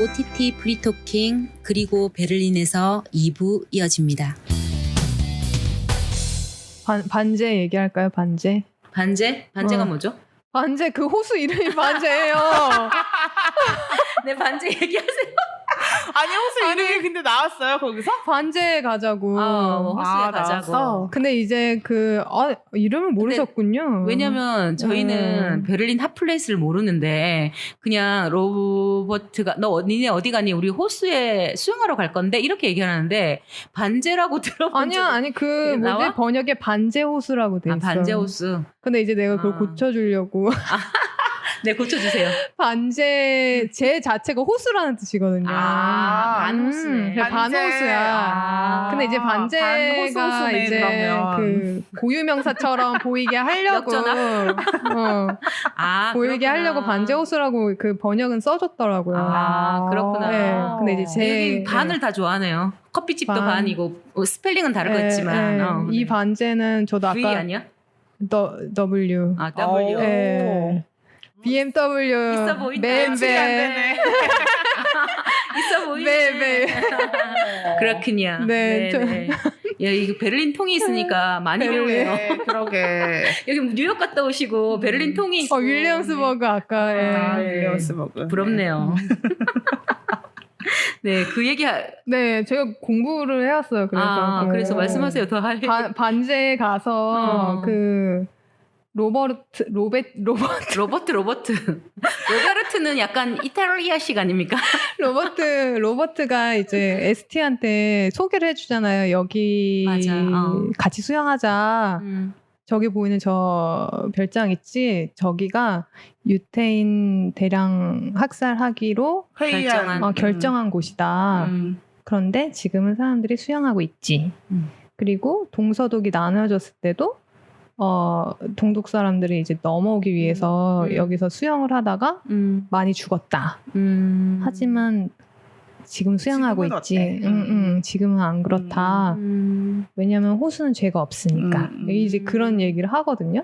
OTT 프리토킹 그리고 베를린에서 2부 이어집니다. 반제 얘기할까요? 반제? 반제? 반제가 뭐죠? 반제 그 호수 이름이 반제예요. 네, 반제 얘기하세요. 아니 호수 이름이 근데 나왔어요 거기서? 반제 가자고. 호수에 가자고. 나왔어? 근데 이제 이름을 모르셨군요. 왜냐면 저희는 베를린 핫플레이스를 모르는데 그냥 로버트가 니네 어디 가니? 우리 호수에 수영하러 갈 건데 이렇게 얘기하는데 반제라고 들어본 적이 아니 그 나와? 번역에 반제 호수라고 돼 있어. 반제 호수. 근데 이제 내가 그걸 고쳐주려고 네, 고쳐주세요. 반제 제 자체가 호수라는 뜻이거든요. 반호수네. 반호수야. 근데 이제 반제가 호수네, 이제 그러면. 그 고유명사처럼 보이게 하려고 보이게 그렇구나. 하려고 반제 호수라고 그 번역은 써줬더라고요. 그렇구나. 네, 근데 이제 여기 반을 다 좋아하네요. 커피집도 반. 반이고 스펠링은 다르겠지만 이 반제는 저도 V 아까 아니야? W. W. 네. BMW. 있어 보인다. 벤. 있어 보이네. 네. 그렇군요. 네, 네. 야, 이거 베를린 통이 있으니까 많이 베를린. 배우네요. 네, 그러게. 여기 뉴욕 갔다 오시고 베를린 통이 있고. 윌리엄스버그 아까. 윌리엄스버그. 부럽네요. 네, 그 얘기. 네, 제가 공부를 해왔어요. 그래서. 그래서 말씀하세요. 더 할. 반제에 가서 로베르트는 약간 이탈리아식 아닙니까? 로버트가 이제 에스티한테 소개를 해주잖아요. 여기 맞아. 같이 수영하자. 저기 보이는 저 별장 있지? 저기가 유태인 대량 학살하기로 결정한 곳이다. 그런데 지금은 사람들이 수영하고 있지. 그리고 동서독이 나눠졌을 때도 동독 사람들이 이제 넘어오기 위해서 여기서 수영을 하다가 많이 죽었다. 하지만 지금 수영하고 있지. 지금은 안 그렇다. 왜냐하면 호수는 죄가 없으니까. 이제 그런 얘기를 하거든요.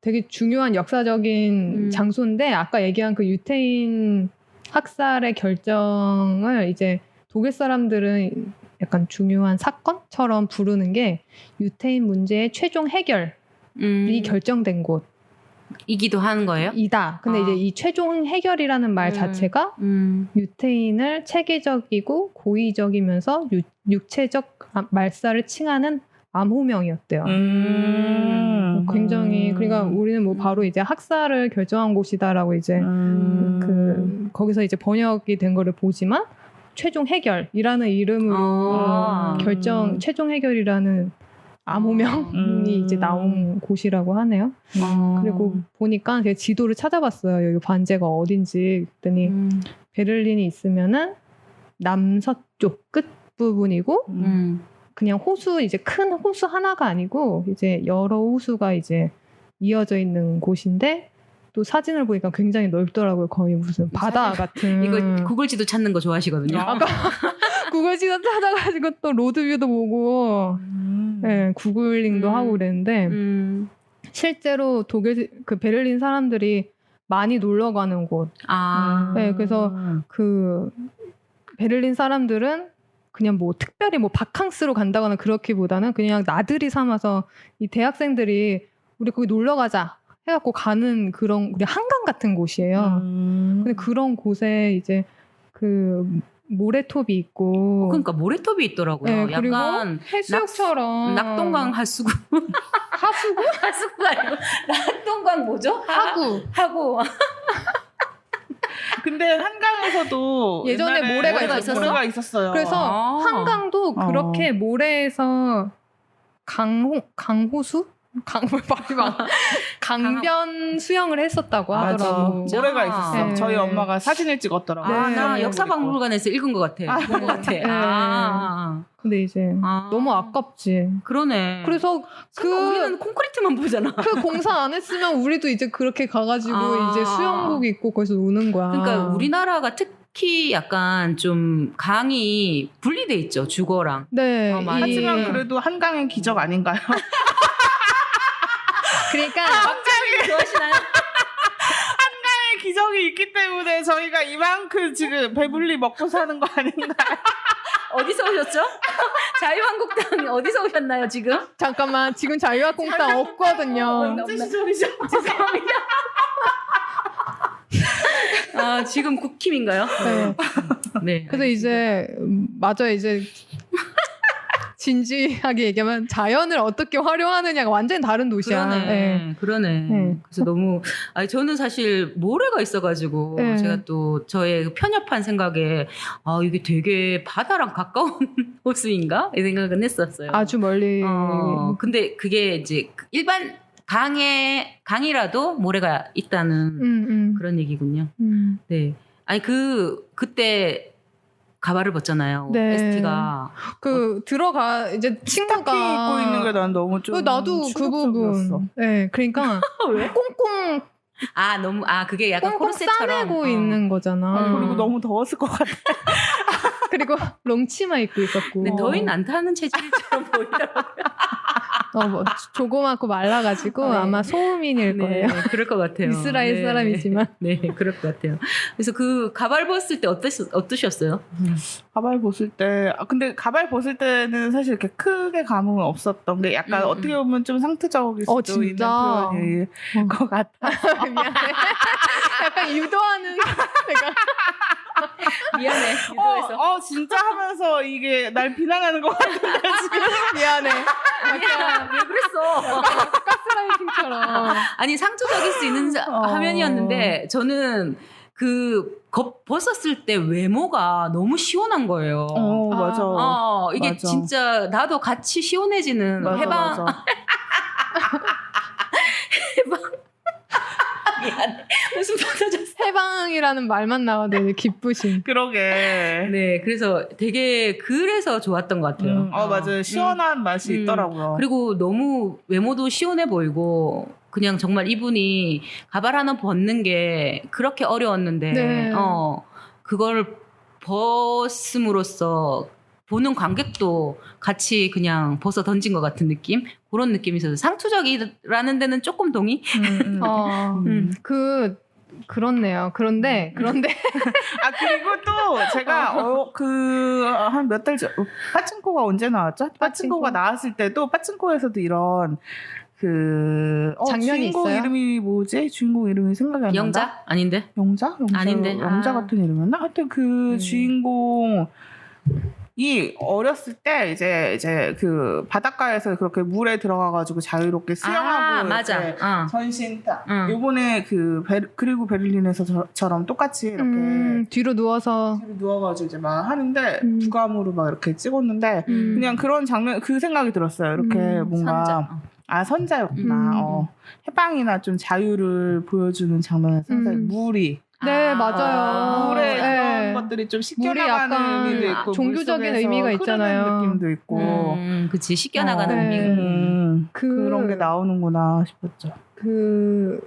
되게 중요한 역사적인 장소인데 아까 얘기한 그 유태인 학살의 결정을 이제 독일 사람들은 약간 중요한 사건처럼 부르는 게 유태인 문제의 최종 해결이 결정된 이기도 하는 거예요? 이다. 근데 이제 이 최종 해결이라는 말 자체가 유태인을 체계적이고 고의적이면서 육체적 말살을 칭하는 암호명이었대요. 굉장히 그러니까 우리는 뭐 바로 이제 학살을 결정한 곳이다라고 이제 거기서 이제 번역이 된 거를 보지만 최종 해결이라는 이름으로 최종 해결이라는 암호명이 이제 나온 곳이라고 하네요. 그리고 보니까 제가 지도를 찾아봤어요. 여기 반제가 어딘지. 그랬더니 베를린이 있으면은 남서쪽 끝 부분이고 그냥 호수 이제 큰 호수 하나가 아니고 이제 여러 호수가 이제 이어져 있는 곳인데 또 사진을 보니까 굉장히 넓더라고요. 거의 무슨 바다 같은. 이거 구글 지도 찾는 거 좋아하시거든요. 아까 구글 지도 찾아가지고 또 로드뷰도 보고 네, 구글링도 하고 그랬는데 실제로 독일 그 베를린 사람들이 많이 놀러 가는 곳. 네, 그래서 그 베를린 사람들은 그냥 뭐 특별히 뭐 바캉스로 간다거나 그렇기보다는 그냥 나들이 삼아서 이 대학생들이 우리 거기 놀러 가자 해갖고 가는 그런 우리 한강 같은 곳이에요. 근데 그런 곳에 이제 그 모래톱이 있고 그러니까 모래톱이 있더라고요. 네, 그리고 약간 해수욕처럼 낙동강 하수구 하수구? 하수구가 아니고 낙동강 뭐죠? 하구 근데 한강에서도 예전에 모래가 있었어? 모래가 있었어요. 그래서 한강도 그렇게 모래에서 강호수? 강변 수영을 했었다고 하더라고. 모래가 있었어. 네. 저희 엄마가 사진을 찍었더라고요. 나 역사박물관에서 읽은 것 같아. 본 것 같아. 근데 이제 너무 아깝지. 그러네. 그래서 우리는 콘크리트만 보잖아. 그 공사 안 했으면 우리도 이제 그렇게 가가지고 이제 수영복 입고 거기서 노는 거야. 그러니까 우리나라가 특히 약간 좀 강이 분리돼 있죠. 주거랑. 네. 하지만 그래도 한강의 기적 아닌가요? 그러니까 갑자기 좋아하시나요? 한강의 기적 기적이 있기 때문에 저희가 이만큼 지금 배불리 먹고 사는 거 아닌가요? 어디서 오셨죠? 자유한국당 어디서 오셨나요 지금? 잠깐만 지금 자유한국당 없거든요. 언제 시절이죠? 죄송합니다. 아 지금 국힘인가요? 네. 네. 그래서 이제 맞아요. 이제 진지하게 얘기하면 자연을 어떻게 활용하느냐가 완전히 다른 도시야. 그러네. 네. 그러네. 네. 그래서 너무 아니 저는 사실 모래가 있어가지고 네. 제가 또 저의 그 편협한 생각에 아 이게 되게 바다랑 가까운 호수인가 이 생각은 했었어요. 아주 멀리. 근데 그게 이제 일반 강이라도 모래가 있다는 그런 얘기군요. 네. 아니 그때 가발을 벗잖아요. 네. ST가 들어가 이제 친구가 입고 있는 게 난 너무 좀 나도 그 부분. 네, 그러니까 왜? 꽁꽁 너무 그게 약간 꽁꽁 코르셋처럼 싸매고 있는 거잖아. 그리고 너무 더웠을 것 같아. 그리고 롱치마 입고 있었고. 근데 더위는 안 타는 체질처럼 보이더라고요. 뭐 조그맣고 말라가지고 네. 아마 소음인일 거예요. 그럴 것 같아요. 이스라엘 네. 사람이지만. 네, 그럴 것 같아요. 그래서 그 가발 벗을 때 어떠셨어요? 가발 벗을 때, 근데 가발 벗을 때는 사실 이렇게 크게 감흥은 없었던 게 약간 어떻게 보면 좀 상투적일 수도 있는 진짜? 표현일 것 같아. 미안해. 약간 유도하는 내가 미안해. 유도해서. 진짜 하면서 이게 날 비난하는 것 같은데 지금. 미안해. 왜 그랬어? 가스라이팅처럼. 아니 상투적일 수 있는 화면이었는데 저는 벗었을 때 외모가 너무 시원한 거예요. 맞아. 이게 맞아. 진짜 나도 같이 시원해지는 맞아, 해방. 맞아. 미안해. 웃음 터졌어. 해방이라는 말만 나와도 되게 기쁘신. 그러게. 네, 그래서 좋았던 것 같아요. 맞아요. 시원한 맛이 있더라고요. 그리고 너무 외모도 시원해 보이고 그냥 정말 이분이 가발 하나 벗는 게 그렇게 어려웠는데 네. 그걸 벗음으로써 보는 관객도 같이 그냥 벗어 던진 것 같은 느낌? 그런 느낌이 있어서 상투적이라는 데는 조금 동의? 그렇네요. 그런데 그리고 또 제가 한 몇 달 전 빠친코가 언제 나왔죠? 빠친코가 나왔을 때도 빠친코에서도 이런 장면이 주인공 있어요? 이름이 뭐지? 주인공 이름이 생각이 안 난다. 영자? 아닌데? 영자? 아닌데. 영자 같은 이름이었나? 하여튼 주인공이 어렸을 때 이제 그 바닷가에서 그렇게 물에 들어가가지고 자유롭게 수영하고 맞아. 전신 요번에 그리고 베를린에서처럼 똑같이 이렇게 뒤로 누워서 뒤로 누워가지고 이제 막 하는데 부감으로 막 이렇게 찍었는데 그냥 그런 장면 그 생각이 들었어요. 이렇게 뭔가 선자. 선자였구나. 해방이나 좀 자유를 보여주는 장면에서 항상 물이 네, 맞아요. 물에 네. 그런 것들이 좀 씻겨나가는 약간 의미도 있고 종교적인 물속에서 의미가 흐르는 있잖아요. 느낌도 있고 그치 씻겨나가는 네. 의미가 그런 게 나오는구나 싶었죠. 그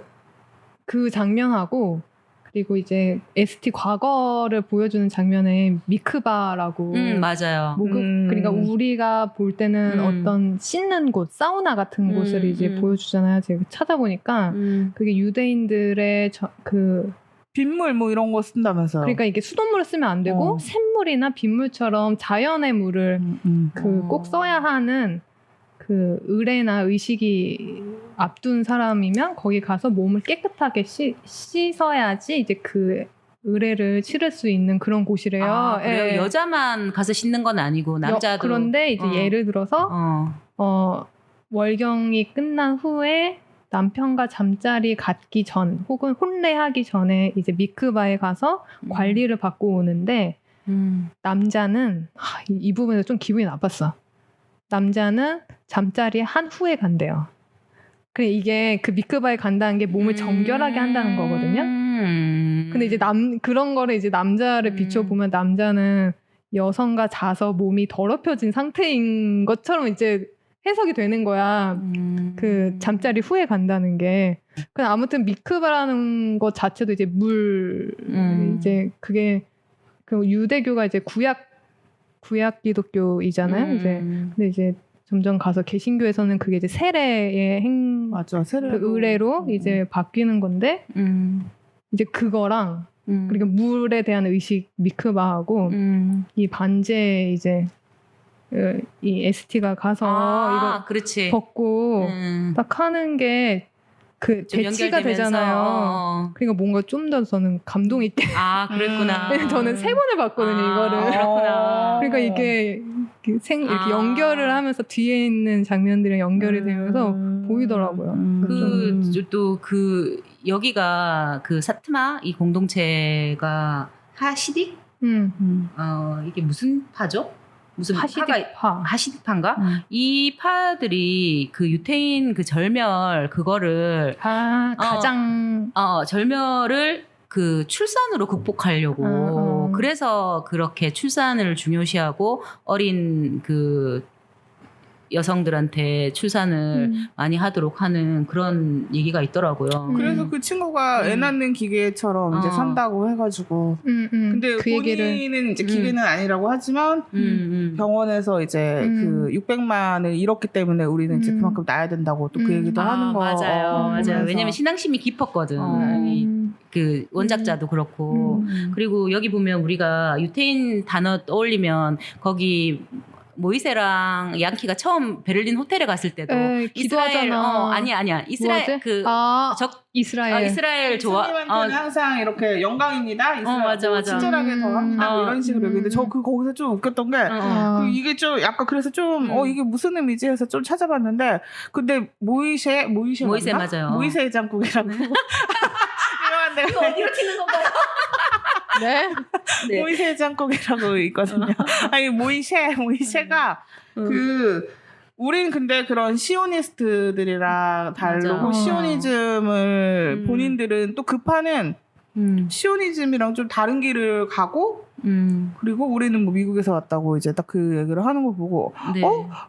장면하고 그리고 이제 ST 과거를 보여주는 장면에 미크바라고 맞아요. 그러니까 우리가 볼 때는 어떤 씻는 곳, 사우나 같은 곳을 이제 보여주잖아요. 제가 찾아보니까 그게 유대인들의 빗물 뭐 이런 거 쓴다면서요. 그러니까 이게 수돗물을 쓰면 안 되고 샘물이나 빗물처럼 자연의 물을 꼭 써야 하는 그 의례나 의식이 앞둔 사람이면 거기 가서 몸을 깨끗하게 씻어야지 이제 그 의례를 치를 수 있는 그런 곳이래요. 그래요? 예. 여자만 가서 씻는 건 아니고 남자도. 그런데 이제 예를 들어서 월경이 끝난 후에 남편과 잠자리 갖기 전 혹은 혼례하기 전에 이제 미크바에 가서 관리를 받고 오는데 남자는 이 부분에서 좀 기분이 나빴어. 남자는 잠자리 한 후에 간대요. 그래 이게 그 미크바에 간다는 게 몸을 정결하게 한다는 거거든요. 근데 이제 그런 거를 이제 남자를 비춰보면 남자는 여성과 자서 몸이 더럽혀진 상태인 것처럼 이제 해석이 되는 거야. 그 잠자리 후에 간다는 게. 그냥 아무튼 미크바라는 것 자체도 이제 이제 그게 그 유대교가 이제 구약 기독교이잖아요. 이제 근데 이제 점점 가서 개신교에서는 그게 이제 세례의 맞아, 세례로. 그 의례로 이제 바뀌는 건데 이제 그거랑 그리고 물에 대한 의식 미크바하고 이 반제 이제 이 ST가 가서 이거 그렇지. 벗고 딱 하는 게 그 좀 배치가 연결되면서. 되잖아요. 그러니까 뭔가 좀 더 저는 감동이 있대. 그랬구나. 저는 3번을 봤거든요, 이거를. 그렇구나. 그러니까 이게 이렇게 연결을 하면서 뒤에 있는 장면들이랑 연결이 되면서 보이더라고요. 또 여기가 그 사트마 이 공동체가 하시딕? 이게 무슨 파죠? 무슨 하시딕파인가? 이 파들이 그 유태인 그 절멸 그거를 가장 절멸을 그 출산으로 극복하려고 그래서 그렇게 출산을 중요시하고 어린 그 여성들한테 출산을 많이 하도록 하는 그런 얘기가 있더라고요. 그래서 그 친구가 애 낳는 기계처럼 이제 산다고 해가지고. 근데 그 본인은 이제 기계는 아니라고 하지만 병원에서 이제 그 600만을 잃었기 때문에 우리는 이제 그만큼 낳아야 된다고 또 그 얘기도 하는 거. 맞아요. 왜냐면 신앙심이 깊었거든. 그 원작자도 그렇고. 그리고 여기 보면 우리가 유태인 단어 떠올리면 거기 모이세랑 양키가 처음 베를린 호텔에 갔을 때도 기도하잖아. 아니야. 이스라엘 이스라엘 좋아. 스님한테는 항상 이렇게 영광입니다. 이스라엘 친절하게 더 합니다. 이런 식으로 얘기했는데 저 거기서 좀 웃겼던 게 이게 좀 약간 그래서 좀 이게 무슨 의미지 해서 좀 찾아봤는데 근데 모이세 맞아요. 모이세 해장국이라고 이거 어디로 튀는 건가요? 네. 모이세 해장국이라고 있거든요. 아니 모이세가 우린 근데 그런 시오니스트들이랑 다르고 시오니즘을 본인들은 또 그 파는 시오니즘이랑 좀 다른 길을 가고 그리고 우리는 뭐 미국에서 왔다고 이제 딱 그 얘기를 하는 거 보고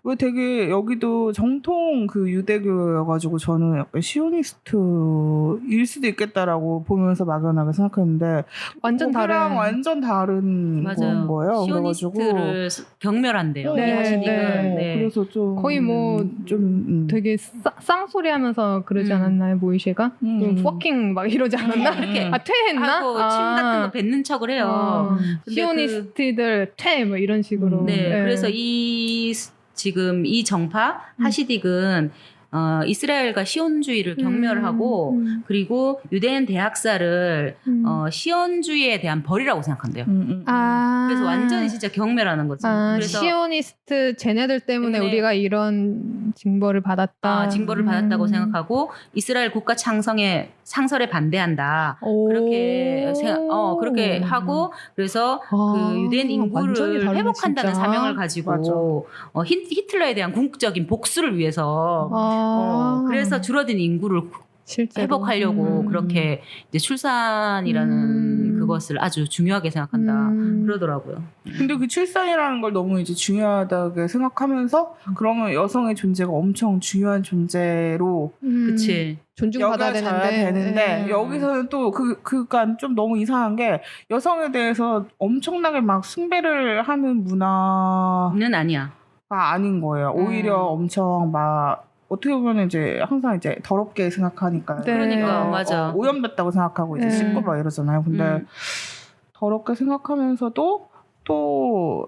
왜 되게 여기도 정통 그 유대교여가지고 저는 약간 시오니스트일 수도 있겠다라고 보면서 막연하게 생각했는데 완전 다른 완전 다른 건 거예요. 시오니스트를 경멸한대요. 그래서 좀 거의 뭐 좀 되게 쌍소리하면서 그러지 않았나요, 모이셰가? fucking 막 이러지 않았나? 퇴했나? 하고 침 같은 거 뱉는 척을 해요. 시오니스트들 퇴 뭐 이런 식으로. 그래서 지금 이 정파 하시딕은 이스라엘과 시온주의를 경멸하고 그리고 유대인 대학살을 시온주의에 대한 벌이라고 생각한대요. 그래서 완전히 진짜 경멸하는 거지. 그래서 시오니스트 쟤네들 때문에 우리가 이런 징벌을 받았다. 징벌을 받았다고 생각하고 이스라엘 국가 상설에 반대한다. 그렇게 하고 그래서 그 유대인 인구를 회복한다는 진짜. 사명을 가지고 히틀러에 대한 궁극적인 복수를 위해서 그래서 줄어든 인구를 실제로. 회복하려고 그렇게 이제 출산이라는 그것을 아주 중요하게 생각한다 그러더라고요. 근데 그 출산이라는 걸 너무 이제 중요하다고 생각하면서 그러면 여성의 존재가 엄청 중요한 존재로 그치 존중받아야 되는데 여기서는 또 그니까 좀 너무 이상한 게 여성에 대해서 엄청나게 막 숭배를 하는 문화는 아니야. 아닌 거예요. 오히려 엄청 막 어떻게 보면 이제 항상 이제 더럽게 생각하니까. 그러니까 맞아. 오염됐다고 생각하고 이제 씻고 막 이러잖아요. 근데 더럽게 생각하면서도 또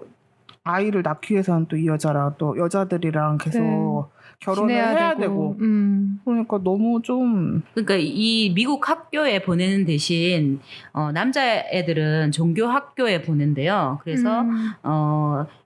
아이를 낳기 위해서는 또 이 여자랑 또 여자들이랑 계속 결혼을 해야 되고. 그러니까 너무 좀. 그러니까 이 미국 학교에 보내는 대신 남자애들은 종교 학교에 보낸대요. 그래서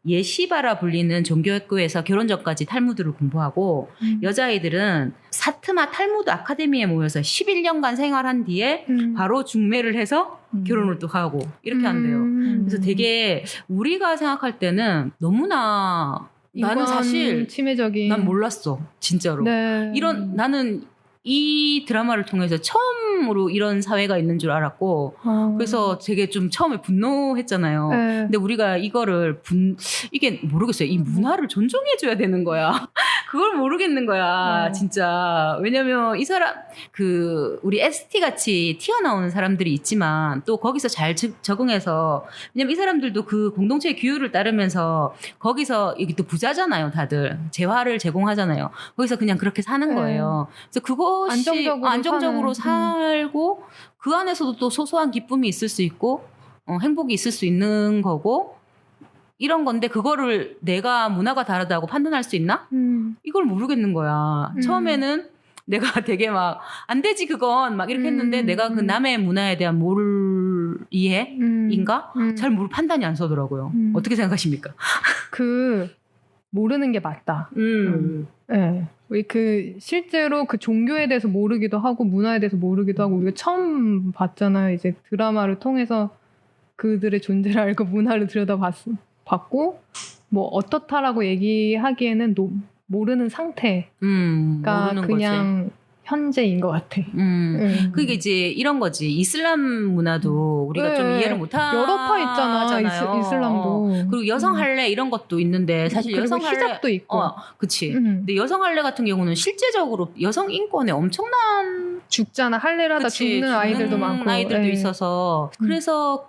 예시바라 불리는 종교학교에서 결혼 전까지 탈무드를 공부하고 여자아이들은 사트마 탈무드 아카데미에 모여서 11년간 생활한 뒤에 바로 중매를 해서 결혼을 또 하고 이렇게 한대요. 그래서 되게 우리가 생각할 때는 너무나 나는 사실 치매적인 난 몰랐어 진짜로. 나는 이 드라마를 통해서 처음으로 이런 사회가 있는 줄 알았고 그래서 되게 좀 처음에 분노했잖아요. 근데 우리가 이거를 이게 모르겠어요. 이 문화를 존중해줘야 되는 거야. 그걸 모르겠는 거야. 진짜. 왜냐면 이 사람 우리 ST 같이 튀어나오는 사람들이 있지만 또 거기서 잘 적응해서 왜냐면 이 사람들도 그 공동체의 규율을 따르면서 거기서 여기 또 부자잖아요. 다들 재화를 제공하잖아요. 거기서 그냥 그렇게 사는 거예요. 그래서 그것이 안정적으로 살고 그 안에서도 또 소소한 기쁨이 있을 수 있고 행복이 있을 수 있는 거고 이런 건데 그거를 내가 문화가 다르다고 판단할 수 있나? 이걸 모르겠는 거야. 처음에는 내가 되게 막 안 되지 그건 막 이렇게 했는데 내가 그 남의 문화에 대한 이해인가? 잘 판단이 안 서더라고요. 어떻게 생각하십니까? 모르는 게 맞다. 네. 그 실제로 그 종교에 대해서 모르기도 하고 문화에 대해서 모르기도 하고 우리가 처음 봤잖아요. 이제 드라마를 통해서 그들의 존재를 알고 문화를 들여다봤고 뭐 어떻다라고 얘기하기에는 모르는 상태가 모르는 그냥 거지. 현재인 것 같아. 그게 이제 이런 거지. 이슬람 문화도 우리가 좀 이해를 못하잖아요. 여러 파 있잖아. 이슬람도. 그리고 여성 할례 이런 것도 있는데 사실 그리고 여성 할례 히잡도 있고. 그치. 근데 여성 할례 같은 경우는 실제적으로 여성 인권에 엄청난 죽잖아. 할례를 하다 죽는 아이들도 많고. 아이들도 있어서 그래서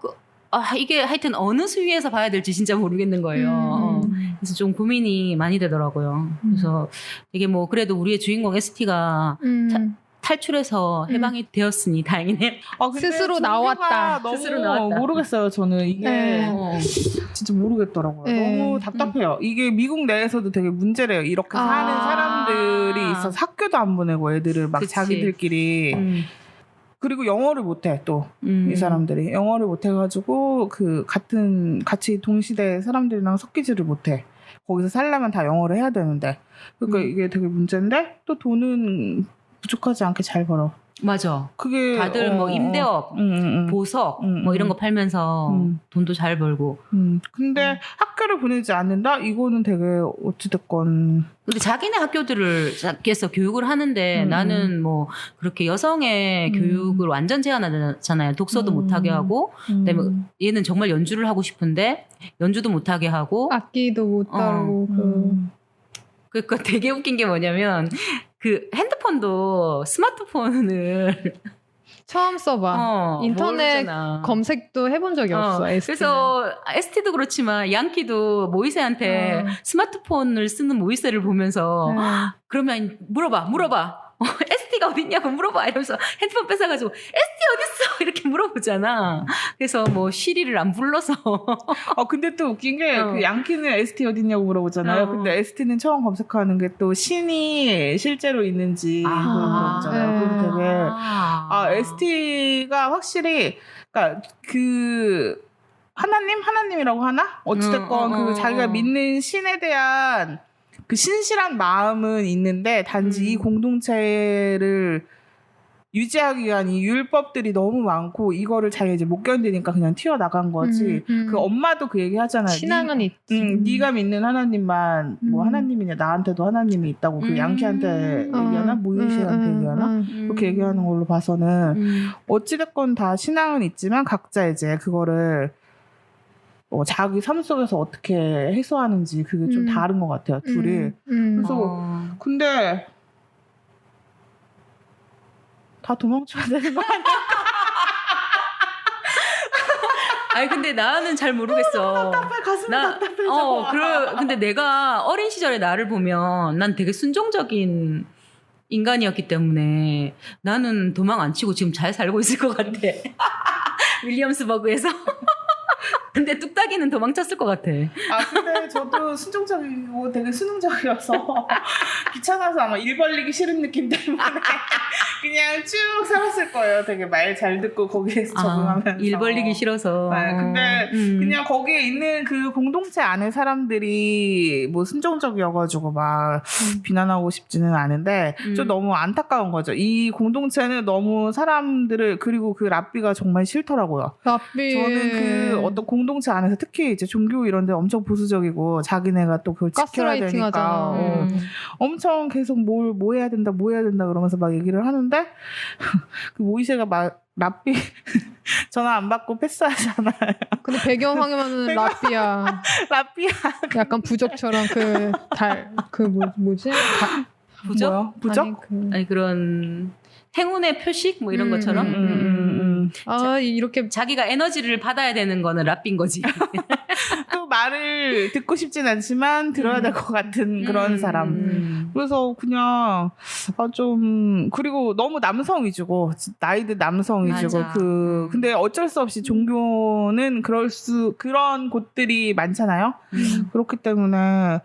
이게 하여튼 어느 수위에서 봐야 될지 진짜 모르겠는 거예요. 그래서 좀 고민이 많이 되더라고요. 그래서 되게 뭐 그래도 우리의 주인공 ST가 탈출해서 해방이 되었으니 다행이네요. 근데 스스로 나왔다. 너무 스스로 나왔다. 모르겠어요. 저는 이게 진짜 모르겠더라고요. 너무 답답해요. 이게 미국 내에서도 되게 문제래요. 이렇게 사는 사람들이 있어서 학교도 안 보내고 애들을 막 그치. 자기들끼리 그리고 영어를 못해 또 이 사람들이 영어를 못해가지고 같이 동시대 사람들이랑 섞이지를 못해. 거기서 살려면 다 영어를 해야 되는데 그러니까 이게 되게 문제인데 또 돈은 부족하지 않게 잘 벌어. 맞아. 그게 다들 뭐 임대업, 보석 뭐 이런 거 팔면서 돈도 잘 벌고. 근데 학교를 보내지 않는다? 이거는 되게 어찌됐건. 근데 자기네 학교들을 교육을 하는데 나는 뭐 그렇게 여성의 교육을 완전 제한하잖아요. 독서도 못하게 하고 그다음에 얘는 정말 연주를 하고 싶은데 연주도 못하게 하고 악기도 못 다루고 그러니까 되게 웃긴 게 뭐냐면 그 핸드폰도 스마트폰을 처음 써봐. 인터넷 모르잖아. 검색도 해본 적이 없어. ST는. 그래서 ST도 그렇지만 양키도 모이세한테 스마트폰을 쓰는 모이세를 보면서 그러면 물어봐. ST가 어딨냐고 물어봐 이러면서 핸드폰 뺏어가지고 ST 어딨어 이렇게 물어보잖아. 그래서 뭐 시리를 안 불러서 근데 또 웃긴 게 그 양키는 ST 어딨냐고 물어보잖아요. 근데 ST는 처음 검색하는 게 또 신이 실제로 있는지 물어보잖아요. 그래서 되게 ST가 확실히 그러니까 그 하나님이라고 하나? 어찌됐건 그 자기가 믿는 신에 대한 그 신실한 마음은 있는데 단지 이 공동체를 유지하기 위한 이 율법들이 너무 많고 이거를 자기가 이제 못 견디니까 그냥 튀어나간 거지. 그 엄마도 그 얘기 하잖아요. 신앙은 있지. 네가 믿는 하나님만 뭐 하나님이냐 나한테도 하나님이 있다고 그 양키한테 얘기하나 모이시한테 얘기하나 그렇게 얘기하는 걸로 봐서는 어찌됐건 다 신앙은 있지만 각자 이제 그거를 자기 삶 속에서 어떻게 해소하는지 그게 좀 다른 것 같아요. 둘이. 그래서 근데 다 도망쳐야 되는 거 아니야? 아니 근데 나는 잘 모르겠어. 답답해 가슴이 답답해. 근데 내가 어린 시절에 나를 보면 난 되게 순종적인 인간이었기 때문에 나는 도망 안 치고 지금 잘 살고 있을 것 같아. 윌리엄스버그에서. 근데 뚝딱이는 도망쳤을 것 같아. 근데 저도 순종적이고 되게 수능적이어서 귀찮아서 아마 일 벌리기 싫은 느낌 때문에 그냥 쭉 살았을 거예요. 되게 말 잘 듣고 거기에서 적응하면서. 일 벌리기 싫어서. 네, 근데 그냥 거기에 있는 그 공동체 안에 사람들이 뭐 순종적이어가지고 막 비난하고 싶지는 않은데 좀 너무 안타까운 거죠. 이 공동체는 너무 사람들을 그리고 그 랍비가 정말 싫더라고요. 랍비. 저는 그 어떤 공동체 안에서 특히 이제 종교 이런 데 엄청 보수적이고 자기네가 또 그걸 지켜야 되니까 엄청 계속 뭐 해야 된다 그러면서 막 얘기를 하는데 그 모이세가 막 랍비 전화 안 받고 패스하잖아요. 근데 배경화면은 랍비야. 약간 부적처럼 뭐지? 부적? 뭐야? 부적? 아니 그런 행운의 표식 뭐 이런 것처럼 이렇게 자기가 에너지를 받아야 되는 거는 랍빈 거지. 또 말을 듣고 싶진 않지만 들어야 될 것 같은 그런 사람. 그래서 그냥 좀 그리고 너무 남성 위주고 나이든 남성 위주고 맞아. 근데 어쩔 수 없이 종교는 그런 곳들이 많잖아요. 그렇기 때문에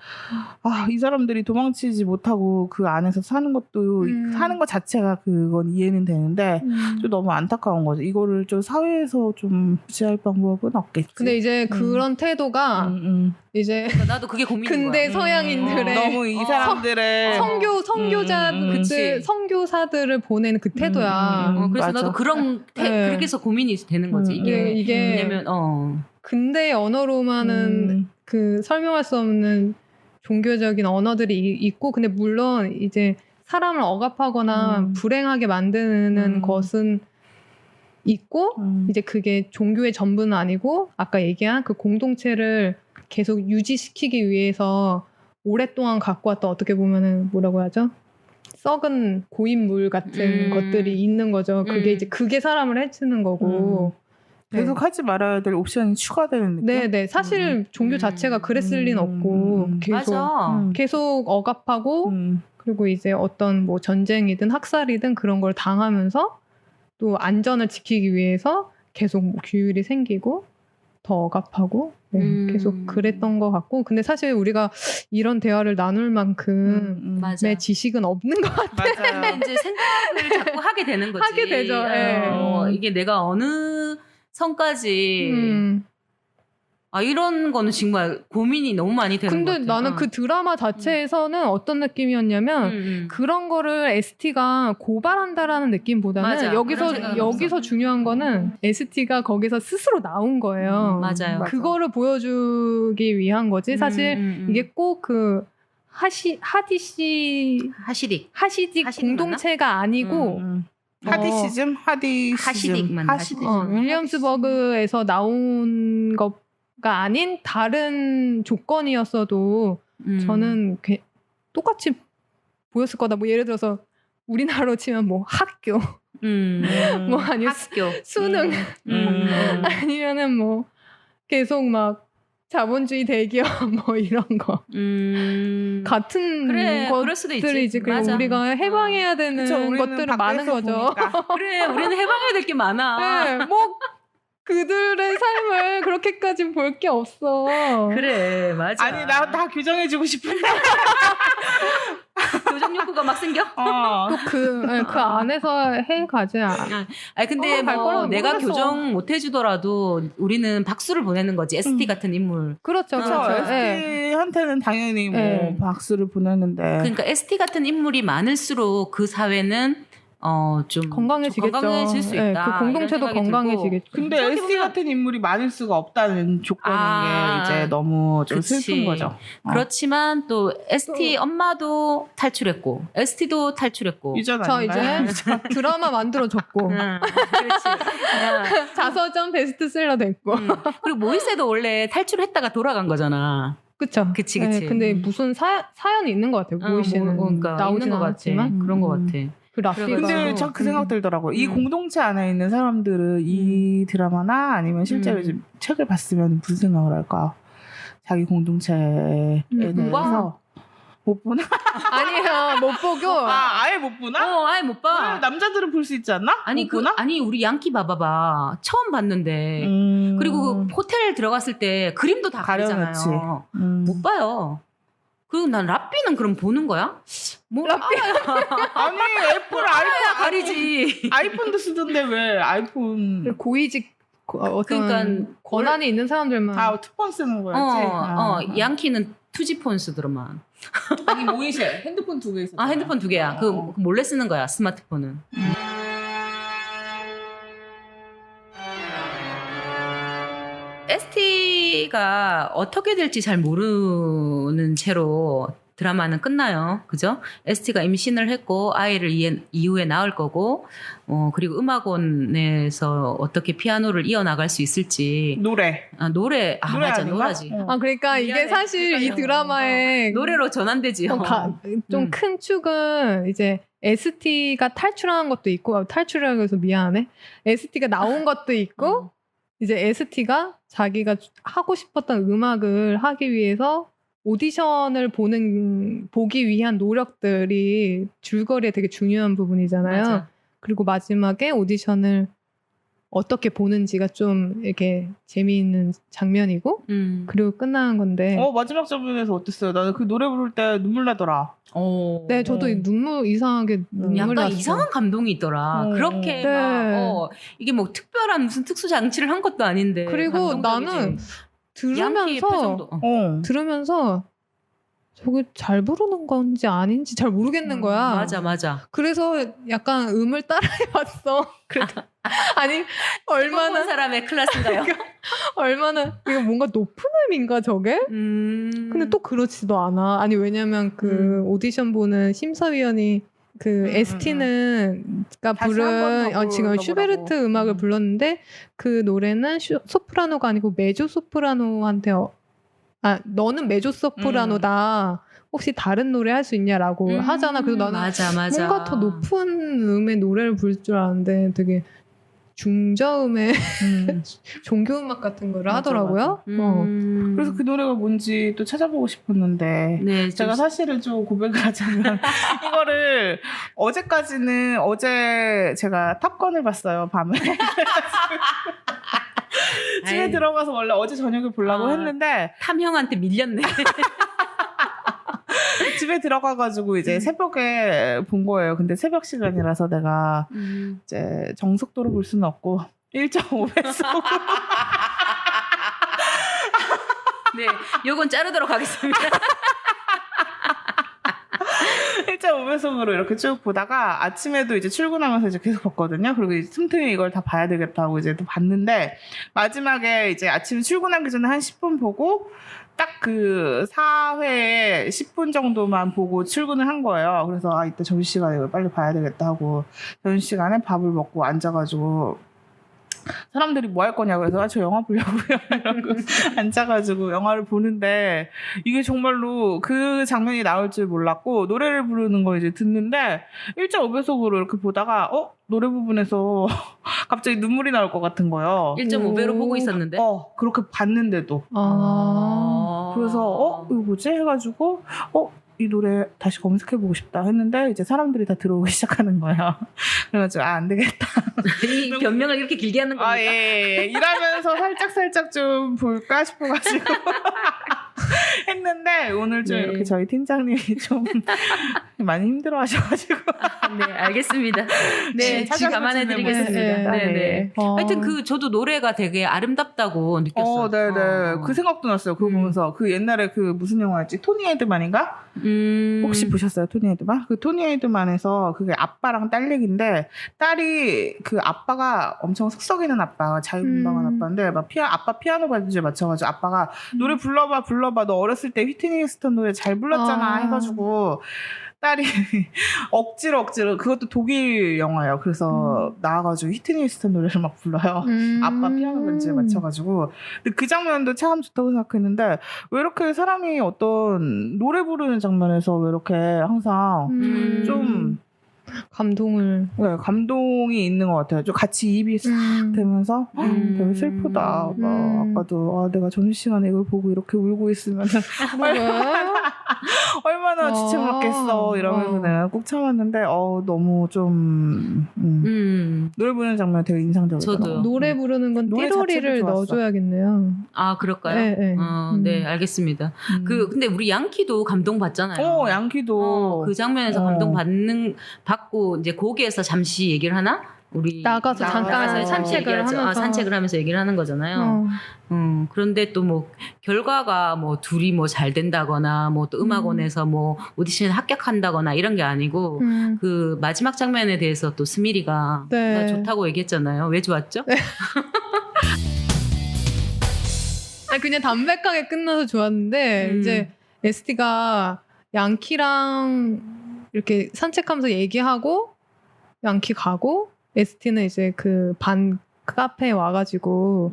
이 사람들이 도망치지 못하고 그 안에서 사는 것도 사는 것 자체가 그건 이해는 되는데 좀 너무 안타까운 거죠. 이거를 좀 사회에서 좀 유지할 방법은 없겠지. 근데 이제 그런 태도가 이제 그러니까 나도 그게 고민인 근대 거야. 서양인들의 너무 이 사람들의 선교자들 선교사들을 보내는 그 태도야. 그래서 맞아. 나도 네. 그렇게 해서 고민이 되는 거지. 이게 왜냐면 근대의 언어로만은 그 설명할 수 없는 종교적인 언어들이 있고, 근데 물론 이제 사람을 억압하거나 불행하게 만드는 것은 있고, 이제 그게 종교의 전부는 아니고, 아까 얘기한 그 공동체를 계속 유지시키기 위해서 오랫동안 갖고 왔던, 어떻게 보면은 뭐라고 하죠? 썩은 고인물 같은 것들이 있는 거죠. 그게 이제 그게 사람을 해치는 거고. 계속 하지 말아야 될 옵션이 추가되는 느낌. 네네. 사실 종교 자체가 그랬을 리는 없고 맞아. 계속 억압하고 그리고 이제 어떤 뭐 전쟁이든 학살이든 그런 걸 당하면서 또 안전을 지키기 위해서 계속 뭐 규율이 생기고 더 억압하고 계속 그랬던 것 같고, 근데 사실 우리가 이런 대화를 나눌 만큼 맞아. 내 지식은 없는 것 같아요. 맞아요. 근데 이제 생각을 자꾸 하게 되는 거지. 하게 되죠. 예. 이게 내가 어느 선까지 이런 거는 정말 고민이 너무 많이 되는 것 근데 같아. 나는 그 드라마 자체에서는 어떤 느낌이었냐면 그런 거를 ST가 고발한다라는 느낌보다는 맞아. 그런 생각은 여기서 중요한 거는 ST가 거기서 스스로 나온 거예요. 맞아요. 그거를 보여주기 위한 거지. 사실 이게 꼭 그 하디시 하시딕 공동체가 아니고 하디시즘? 하시딕만 윌리엄스버그에서 나온 것가 아닌 다른 조건이었어도 저는 똑같이 보였을 거다. 뭐 예를 들어서 우리나라로 치면 뭐 학교, 뭐 아니면 학교 수능, 아니면은 뭐 계속 막 자본주의 대기업 뭐 이런 거 같은 그럴 수도 있지. 것들이지. 그리고 맞아. 우리가 해방해야 되는 그쵸, 우리는 것들은 많은 밖에서 거죠. 보니까. 그래 우리는 해방해야 될 게 많아. 네, 뭐 그들의 삶을 그렇게까지 볼 게 없어. 그래 맞아. 아니 나 다 교정해주고 싶은데. 교정 욕구가 막 생겨. 또 그 안에서 해가지. 근데 갈 뭐 거라고 내가 모르겠어. 교정 못 해주더라도 우리는 박수를 보내는 거지. ST 같은 인물. 그렇죠. 그렇죠. 네. ST한테는 당연히 뭐 네. 박수를 보내는데. 그러니까 ST 같은 인물이 많을수록 그 사회는 좀 건강해지겠죠. 좀 건강해질 수 있다. 네, 그 공동체도 이런 생각이 건강해지겠죠. 근데 생각해보면- ST 같은 인물이 많을 수가 없다는 조건인 게 이제 너무 좀 그치. 슬픈 거죠. 그렇지만 또 ST 엄마도 탈출했고 ST도 탈출했고. 유전 저 아닌가요? 이제 드라마 만들어줬고 그렇지. 자서전 베스트셀러 됐고. 그리고 모이세도 원래 탈출했다가 돌아간 거잖아. 그쵸. 그치. 근데 무슨 사연이 있는 것 같아요. 모이 씨는 그러니까 나오진 있는 것 않았지만 같아. 그런 것 같아. 그 라피가. 근데 전 그 생각 들더라고요. 이 공동체 안에 있는 사람들은 이 드라마나 아니면 실제로 이제 책을 봤으면 무슨 생각을 할까? 자기 공동체에 대해서 못 보나? 아니에요. 못 보고. 아예 못 보나? 아예 못 봐. 남자들은 볼 수 있지 않나? 아니 못 보나? 아니 우리 양키 봐봐봐. 처음 봤는데 그리고 그 호텔 들어갔을 때 그림도 다 가려놨지. 가리잖아요. 못 봐요. 그리고 난 라삐는 그럼 보는 거야? 뭐 라삐? 아니 애플 아이폰 가리지. 아이폰도 쓰던데 왜 아이폰 고위직 어떤 그러니까 권한이 있는 사람들만. 다 투폰 쓰는 거였지? 양키는 투지폰 쓰더만. 아니 모이셰 핸드폰 두 개 있었어. 핸드폰 2개야. 그 몰래 쓰는 거야 스마트폰은. ST가 어떻게 될지 잘 모르는 채로 드라마는 끝나요. 그죠? ST가 임신을 했고 아이를 이후에 낳을 거고 그리고 음악원에서 어떻게 피아노를 이어나갈 수 있을지 노래 노래 맞아 아닌가? 노래지. 그러니까 이게 미안해. 사실 이 드라마의 노래로 전환되지요. 좀 큰 축은 이제 ST가 탈출하는 것도 있고 탈출이라고 해서 미안하네. ST가 나온 것도 있고 이제 ST가 자기가 하고 싶었던 음악을 하기 위해서 오디션을 보기 위한 노력들이 줄거리에 되게 중요한 부분이잖아요. 맞아. 그리고 마지막에 오디션을 어떻게 보는지가 이렇게 재미있는 장면이고 그리고 끝나는 건데. 마지막 장면에서 어땠어요? 나는 그 노래 부를 때 눈물 나더라. 네, 저도 이상하게 눈물 약간 났어요. 이상한 감동이 있더라. 그렇게 네. 막, 이게 뭐 특별한 무슨 특수 장치를 한 것도 아닌데. 그리고 나는 양키의 표정도. 들으면서 저게 잘 부르는 건지 아닌지 잘 모르겠는 거야. 맞아. 그래서 약간 음을 따라해봤어. 그래도 아니 얼마나 사람의 클래스인가요? 얼마나 이거 뭔가 높은 음인가 저게? 근데 또 그렇지도 않아. 아니 왜냐면 그 오디션 보는 심사위원이 그 ST는 부른 지금 슈베르트 음악을 불렀는데 그 노래는 소프라노가 아니고 메조 소프라노한테 너는 메조 소프라노다. 혹시 다른 노래 할 수 있냐라고 하잖아. 그래서 나는 맞아. 뭔가 더 높은 음의 노래를 부를 줄 알았는데 되게 중저음의 종교음악 같은 거를 하더라고요. 그래서 그 노래가 뭔지 또 찾아보고 싶었는데 네, 제가 사실은 좀 고백을 하자면 이거를 어제 제가 탑건을 봤어요. 밤에. 집에 들어가서 원래 어제 저녁에 보려고 했는데 탐형한테 밀렸네. 집에 들어가가지고 이제 새벽에 본 거예요. 근데 새벽 시간이라서 내가 이제 정속도로 볼 수는 없고 1.5배속. 네, 요건 자르도록 하겠습니다. 1.5배속으로 이렇게 쭉 보다가 아침에도 이제 출근하면서 이제 계속 봤거든요. 그리고 이제 틈틈이 이걸 다 봐야 되겠다고 이제 또 봤는데 마지막에 이제 아침에 출근하기 전에 한 10분 보고 딱 그 4회에 10분 정도만 보고 출근을 한 거예요. 그래서 이때 점심시간에 이걸 빨리 봐야 되겠다 하고 점심시간에 밥을 먹고 앉아가지고 사람들이 뭐 할 거냐고 그래서 저 영화 보려고요 이러고 앉아가지고 영화를 보는데 이게 정말로 그 장면이 나올 줄 몰랐고 노래를 부르는 거 이제 듣는데 1.5배속으로 이렇게 보다가 노래 부분에서 갑자기 눈물이 나올 것 같은 거예요. 1.5배로 보고 있었는데? 그렇게 봤는데도. 그래서 이거 뭐지? 해가지고 이 노래 다시 검색해보고 싶다 했는데 이제 사람들이 다 들어오기 시작하는 거예요. 그래가지고 안 되겠다. 이 변명을 이렇게 길게 하는 겁니까? 예. 일하면서 살짝 좀 볼까 싶어가지고 했는데 오늘 좀 이렇게 저희 팀장님이 좀 많이 힘들어하셔가지고 네, 알겠습니다. 네, 감안해드리겠습니다. 네. 하여튼 저도 노래가 되게 아름답다고 느꼈어요. 네네. 그 생각도 났어요. 그거 보면서 그 옛날에 그 무슨 영화였지? 토니 에드만인가? 혹시 보셨어요? 토니 에드만? 그 토니 에드만에서 그게 아빠랑 딸 얘기인데 딸이 그 아빠가 엄청 속썩이는 아빠, 자유분방한 아빠인데 막 아빠 피아노 반주에 맞춰가지고 아빠가 노래 불러봐 너 어렸을 때 휘트니 휴스턴 노래 잘 불렀잖아 해가지고 딸이 억지로 그것도 독일 영화예요. 그래서 나와가지고 휘트니 휴스턴 노래를 막 불러요. 아빠 피아노 반주에 맞춰가지고. 근데 그 장면도 참 좋다고 생각했는데 왜 이렇게 사람이 어떤 노래 부르는 장면에서 왜 이렇게 항상 좀 감동이 있는 것 같아요. 좀 같이 입이 싹 되면서 되게 슬프다. 아까도 내가 점심시간에 이걸 보고 이렇게 울고 있으면 얼마나 지쳐먹겠어 이러면서 내가 꼭 참았는데 너무 좀 노래 부르는 장면 되게 인상적이더라고요. 저도요. 노래 부르는 건 띠로리를 넣어줘야겠네요. 아 그럴까요? 네. 네, 알겠습니다. 근데 우리 양키도 감동 받잖아요. 양키도 그 장면에서 감동 받고 이제 거기에서 잠시 얘기를 하나? 우리 나가서 잠깐 산책을 하면서 얘기를 하는 거잖아요. 그런데 또 뭐 결과가 뭐 둘이 뭐 잘 된다거나 뭐 또 음악원에서 뭐 오디션에 합격한다거나 이런 게 아니고 그 마지막 장면에 대해서 또 스미리가 좋다고 얘기했잖아요. 왜 좋았죠? 네. 그냥 담백하게 끝나서 좋았는데 이제 ST가 양키랑 이렇게 산책하면서 얘기하고 양키 가고 ST는 이제 그 반 카페에 와가지고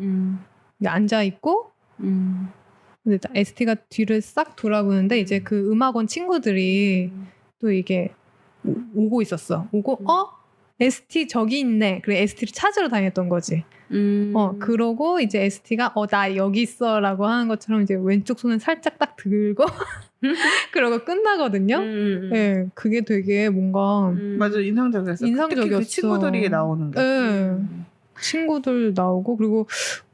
앉아 있고 근데 ST가 뒤를 싹 돌아보는데 이제 그 음악원 친구들이 또 이게 오고 있었어. ST 저기 있네. 그래 ST를 찾으러 다녔던 거지. 그러고 이제 ST가 나 여기 있어라고 하는 것처럼 이제 왼쪽 손을 살짝 딱 들고 그러고 끝나거든요. 네, 그게 되게 뭔가 맞아, 인상적이었어. 인상적이었어. 특히 그 친구들이 나오는 거. 네. 친구들 나오고 그리고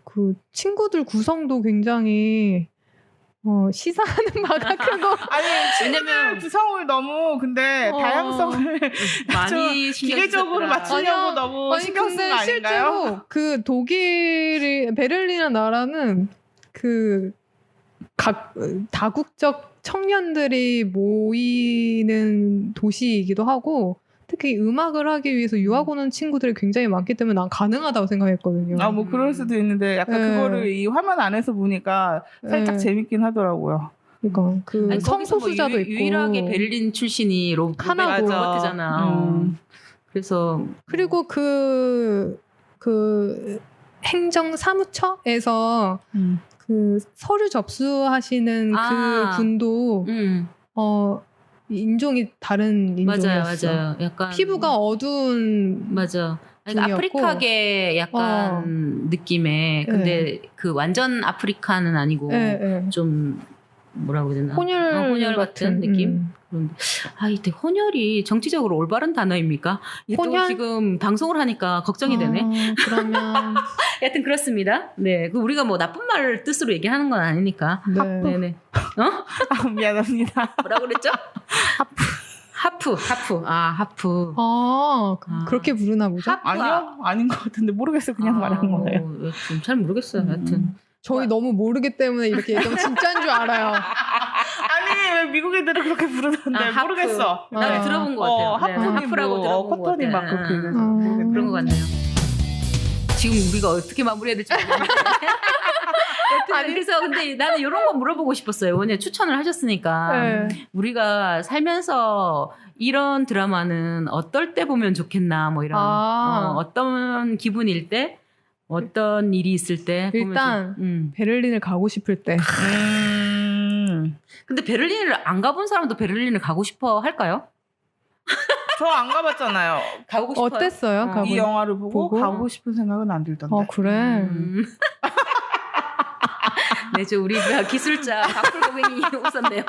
그 친구들 구성도 굉장히 시사하는 바가 크고 아니 왜냐면 구성을 너무 근데 다양성을 많이 기계적으로 맞추려고 너무 신경 쓴 거 아닌가요? 실제로 그 독일이 베를린이라는 나라는 그 각 다국적 청년들이 모이는 도시이기도 하고 특히 음악을 하기 위해서 유학 오는 친구들이 굉장히 많기 때문에 난 가능하다고 생각했거든요. 아, 뭐 그럴 수도 있는데 약간 그거를 이 화면 안에서 보니까 살짝 재밌긴 하더라고요. 그러니까 그 성소수자도 있고 유일하게 베를린 출신이 로버트잖아. 그래서 그리고 그 행정사무처에서 그 서류 접수하시는 그 분도 인종이 다른 인종이었어. 맞아요. 약간 피부가 어두운 맞아. 그러니까 아프리카계 약간 느낌의 근데 그 완전 아프리카는 아니고 좀 뭐라고 해야 되나 혼혈 같은 느낌. 그런데 이때 혼혈이 정치적으로 올바른 단어입니까? 이게 또 지금 방송을 하니까 걱정이 되네. 그러면 여튼 그렇습니다. 네, 그 우리가 뭐 나쁜 말 뜻으로 얘기하는 건 아니니까. 네네. 미안합니다. 뭐라고 그랬죠? 하프. 하프. 그렇게 부르나 보죠? 아니요, 아닌 것 같은데 모르겠어요. 그냥 말한 거예요. 잘 모르겠어요. 하여튼. 저희 너무 모르기 때문에 이렇게 얘기하면 진짜인 줄 알아요. 아니 왜 미국 애들은 그렇게 부르던데 모르겠어. 나도 들어본 것 같아요. 하프라고 들어본 것 커터니 막 그렇게 그런 것 같네요. 지금 우리가 어떻게 마무리해야 될지 모르겠는데. 그래서 근데 나는 이런 거 물어보고 싶었어요. 왜냐면 추천을 하셨으니까 우리가 살면서 이런 드라마는 어떨 때 보면 좋겠나 뭐 이런 어떤 기분일 때 어떤 일이 있을 때 일단 베를린을 가고 싶을 때. 근데 베를린을 안 가본 사람도 베를린을 가고 싶어 할까요? 저 안 가봤잖아요. 가고 싶어요. 어땠어요? 이 영화를 보고 가고 싶은 생각은 안 들던데. 그래. 네, 우리가 기술자 박풀 고객이 웃었네요.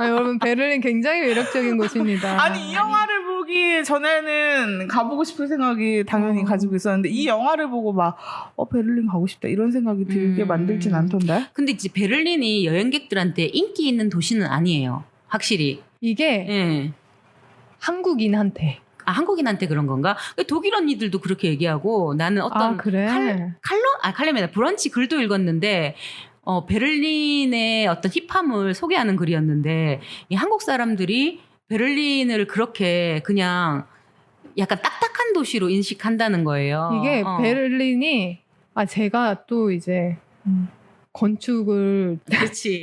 여러분 베를린 굉장히 매력적인 곳입니다. 아니 이 영화를 보기 전에는 가보고 싶은 생각이 당연히 가지고 있었는데 이 영화를 보고 막 베를린 가고 싶다 이런 생각이 들게 만들진 않던데. 근데 이제 베를린이 여행객들한테 인기 있는 도시는 아니에요. 확실히. 이게 한국인한테. 한국인한테 그런 건가? 독일 언니들도 그렇게 얘기하고 나는 어떤 칼럼이나 브런치 글도 읽었는데 베를린의 어떤 힙함을 소개하는 글이었는데 이 한국 사람들이 베를린을 그렇게 그냥 약간 딱딱한 도시로 인식한다는 거예요. 이게 베를린이 제가 또 이제 건축을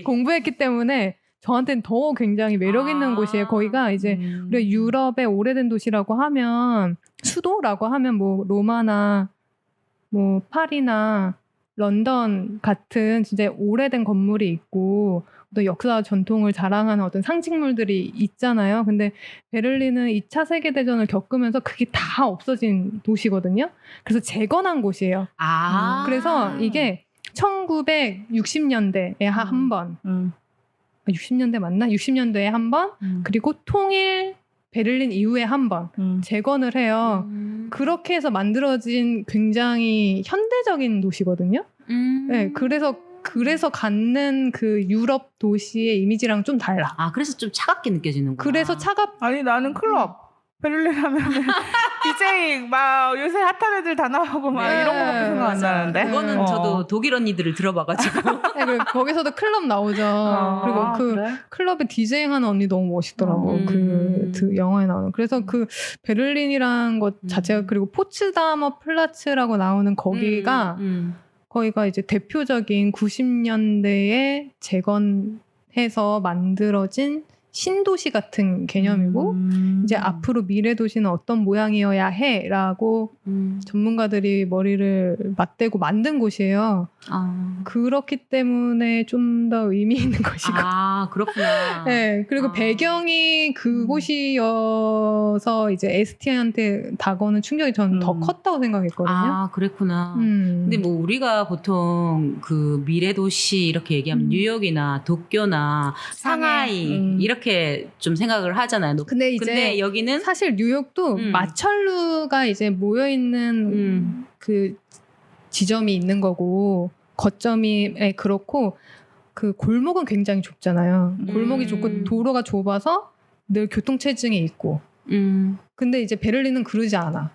공부했기 때문에 저한테는 더 굉장히 매력 있는 곳이에요. 거기가 이제 우리가 유럽의 오래된 도시라고 하면 수도라고 하면 뭐 로마나 뭐 파리나 런던 같은 진짜 오래된 건물이 있고 또 역사 전통을 자랑하는 어떤 상징물들이 있잖아요. 근데 베를린은 2차 세계대전을 겪으면서 그게 다 없어진 도시거든요. 그래서 재건한 곳이에요. 그래서 이게 1960년대에 한 번 60년대 맞나? 60년대에 한 번, 그리고 통일 베를린 이후에 한 번 재건을 해요. 그렇게 해서 만들어진 굉장히 현대적인 도시거든요. 네, 그래서 갖는 그 유럽 도시의 이미지랑 좀 달라. 그래서 좀 차갑게 느껴지는구나. 그래서 아니 나는 클럽. 베를린 하면은 DJ 막 요새 핫한 애들 다 나오고 막 이런 거밖에 생각 안 나는데. 그거는 저도 독일 언니들을 들어봐가지고. 네, 거기서도 클럽 나오죠. 그리고 그래? 클럽에 디제잉하는 언니 너무 멋있더라고. 그 영화에 나오는. 그래서 그 베를린이라는 것 자체가 그리고 포츠다머 플라츠라고 나오는 거기가 이제 대표적인 90년대에 재건해서 만들어진 신도시 같은 개념이고 이제 앞으로 미래 도시는 어떤 모양이어야 해라고 전문가들이 머리를 맞대고 만든 곳이에요. 그렇기 때문에 좀 더 의미 있는 것이고. 그렇구나. 네, 그리고 배경이 그곳이어서 이제 ST한테 다가오는 충격이 저는 더 컸다고 생각했거든요. 그랬구나. 근데 뭐 우리가 보통 그 미래 도시 이렇게 얘기하면 뉴욕이나 도쿄나 상하이 이렇게 좀 생각을 하잖아요. 근데 이제 여기는 사실 뉴욕도 마철루가 이제 모여 있는 그 지점이 있는 거고 거점이 그렇고 그 골목은 굉장히 좁잖아요. 골목이 좁고 도로가 좁아서 늘 교통체증이 있고. 근데 이제 베를린은 그러지 않아.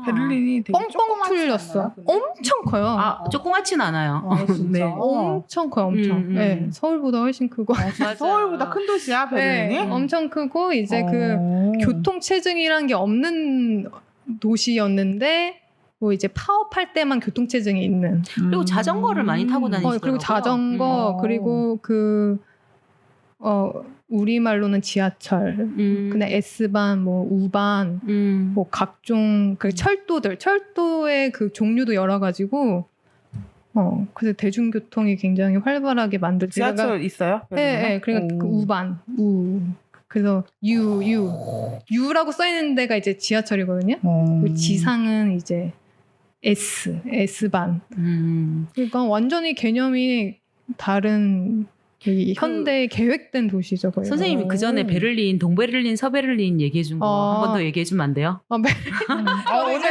베를린이 되게 뻥뻥 뚫렸어. 엄청 커요. 조그맣진 않아요. 네. 엄청 커요, 엄청. 네, 서울보다 훨씬 크고. 서울보다 큰 도시야, 베를린이? 네, 엄청 크고 이제 그 교통체증이란 게 없는 도시였는데 뭐 이제 파업할 때만 교통체증이 있는. 그리고 자전거를 많이 타고 다니시더라고요. 그리고 자전거 그리고 우리말로는 지하철, 근데 S반, 뭐 U반, 뭐 각종 그 철도의 그 종류도 여러 가지고, 그래서 대중교통이 굉장히 활발하게 만들. 지하철 있어요? 네, 그러니까 그 U반, 그래서 U라고 써 있는 데가 이제 지하철이거든요. 그리고 지상은 이제 S반. 그러니까 완전히 개념이 다른. 현대 계획된 도시죠, 거의. 선생님이 그 전에 베를린, 동베를린, 서베를린 얘기해준 거 한 번 더 얘기해주면 안 돼요? 오늘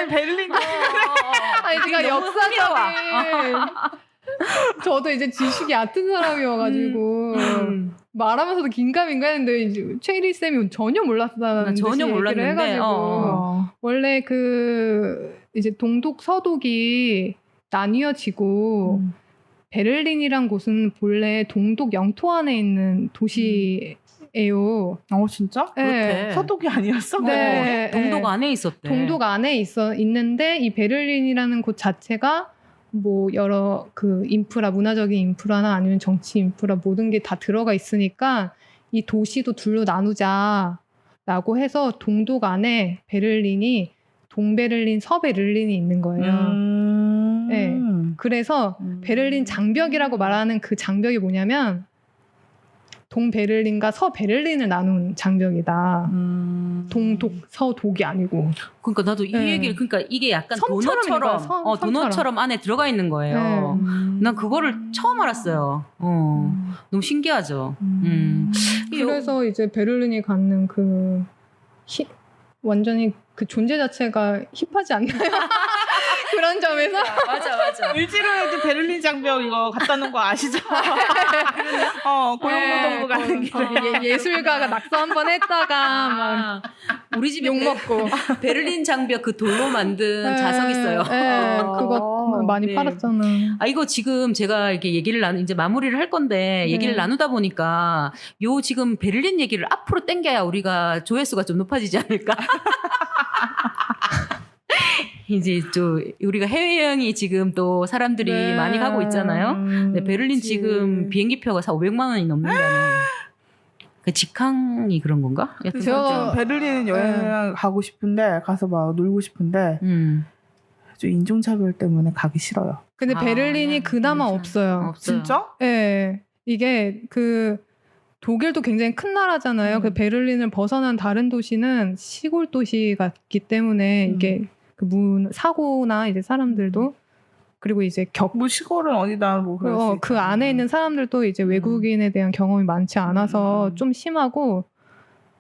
베를린. 아니, 제가 역사적인. 저도 이제 지식이 얕은 사람이어가지고 말하면서도 긴가민가 했는데 이제 최일희 쌤이 전혀 몰랐다는 전혀 몰랐는데 해가지고 원래 그 이제 동독 서독이 나뉘어지고. 베를린이란 곳은 본래 동독 영토 안에 있는 도시예요. 진짜? 네. 서독이 아니었어? 네. 동독 안에 있었대. 동독 안에 있는데 이 베를린이라는 곳 자체가 뭐 여러 그 문화적인 인프라나 아니면 정치 인프라 모든 게 다 들어가 있으니까 이 도시도 둘로 나누자라고 해서 동독 안에 베를린이 동베를린, 서베를린이 있는 거예요. 네. 그래서 베를린 장벽이라고 말하는 그 장벽이 뭐냐면 동베를린과 서베를린을 나눈 장벽이다. 동독, 서독이 아니고. 그러니까 나도 이 얘기를 그러니까 이게 약간 도넛처럼 도넛처럼 안에 들어가 있는 거예요. 난 그거를 처음 알았어요. 너무 신기하죠. 그래서 이제 베를린이 갖는 그 완전히 그 존재 자체가 힙하지 않나요? 그런 점에서 맞아. 을지로에도 베를린 장벽 이거 갖다 놓은 거 아시죠? 고용노동부 가는 길에 예술가가 낙서 한번 했다가 막 우리 집에 욕 먹고 베를린 장벽 그 돌로 만든 자석 있어요. 그거 많이 팔았잖아. 이거 지금 제가 이렇게 얘기를 이제 마무리를 할 건데 얘기를 나누다 보니까 요 지금 베를린 얘기를 앞으로 당겨야 우리가 조회수가 좀 높아지지 않을까? 이제 또 우리가 해외여행이 지금 또 사람들이 많이 가고 있잖아요. 근데 베를린 지금 비행기표가 500만 원이 넘는다는. 그 직항이 그런 건가? 저 베를린 여행 가고 싶은데 가서 막 놀고 싶은데 저 인종차별 때문에 가기 싫어요. 근데 베를린이 그나마 없어요. 진짜? 네. 이게 그 독일도 굉장히 큰 나라잖아요. 그 베를린을 벗어난 다른 도시는 시골 도시 같기 때문에 이게 그 사고나 이제 사람들도 그리고 이제 뭐 시골은 어디다 뭐 그 안에 있는 사람들도 이제 외국인에 대한 경험이 많지 않아서 좀 심하고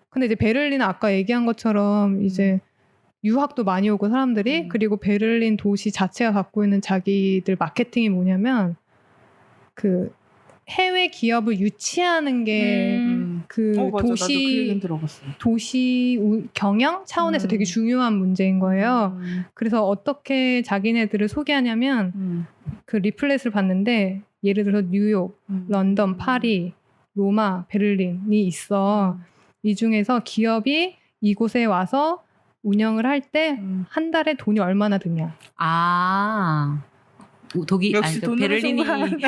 근데 이제 베를린은 아까 얘기한 것처럼 이제 유학도 많이 오고 사람들이 그리고 베를린 도시 자체가 갖고 있는 자기들 마케팅이 뭐냐면 그 해외 기업을 유치하는 게 그 도시 경영 차원에서 되게 중요한 문제인 거예요. 그래서 어떻게 자기네들을 소개하냐면 그 리플렛을 봤는데 예를 들어서 뉴욕, 런던, 파리, 로마, 베를린이 있어. 이 중에서 기업이 이곳에 와서 운영을 할 때 한 달에 돈이 얼마나 드냐. 독일 역시 베를린이 땅값,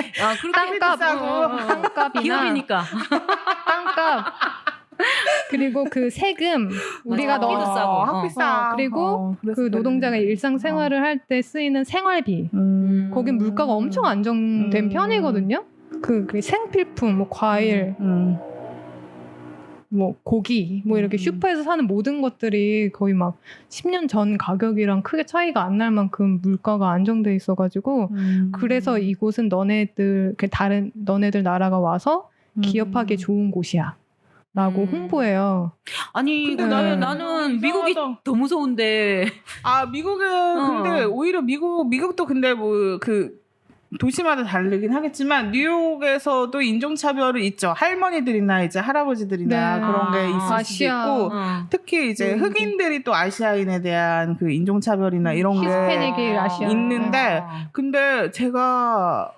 땅값이나 기업이니까 땅값 그리고 그 세금 우리가 학비도 넣어 싸고. 학비싸. 그리고 그래서 그 노동자가 그랬는데. 일상생활을 할 때 쓰이는 생활비 거긴 물가가 엄청 안정된 편이거든요. 그 생필품, 뭐 과일, 뭐 고기, 뭐 이렇게 슈퍼에서 사는 모든 것들이 거의 막 10년 전 가격이랑 크게 차이가 안 날 만큼 물가가 안정돼 있어가지고 그래서 이곳은 너네들 나라가 와서 기업하기 좋은 곳이야. 라고 홍보해요. 아니 근데 근데 네. 나는 미국이 이상하다. 더 무서운데. 아 미국은 근데 오히려 미국도 근데 뭐 그 도시마다 다르긴 하겠지만 뉴욕에서도 인종차별이 있죠. 할머니들이나 이제 할아버지들이나 네. 그런 게 있을 아시아. 수도 있고 특히 이제 흑인들이 또 아시아인에 대한 그 인종차별이나 이런 게 히스패닉이 아시아. 있는데 근데 제가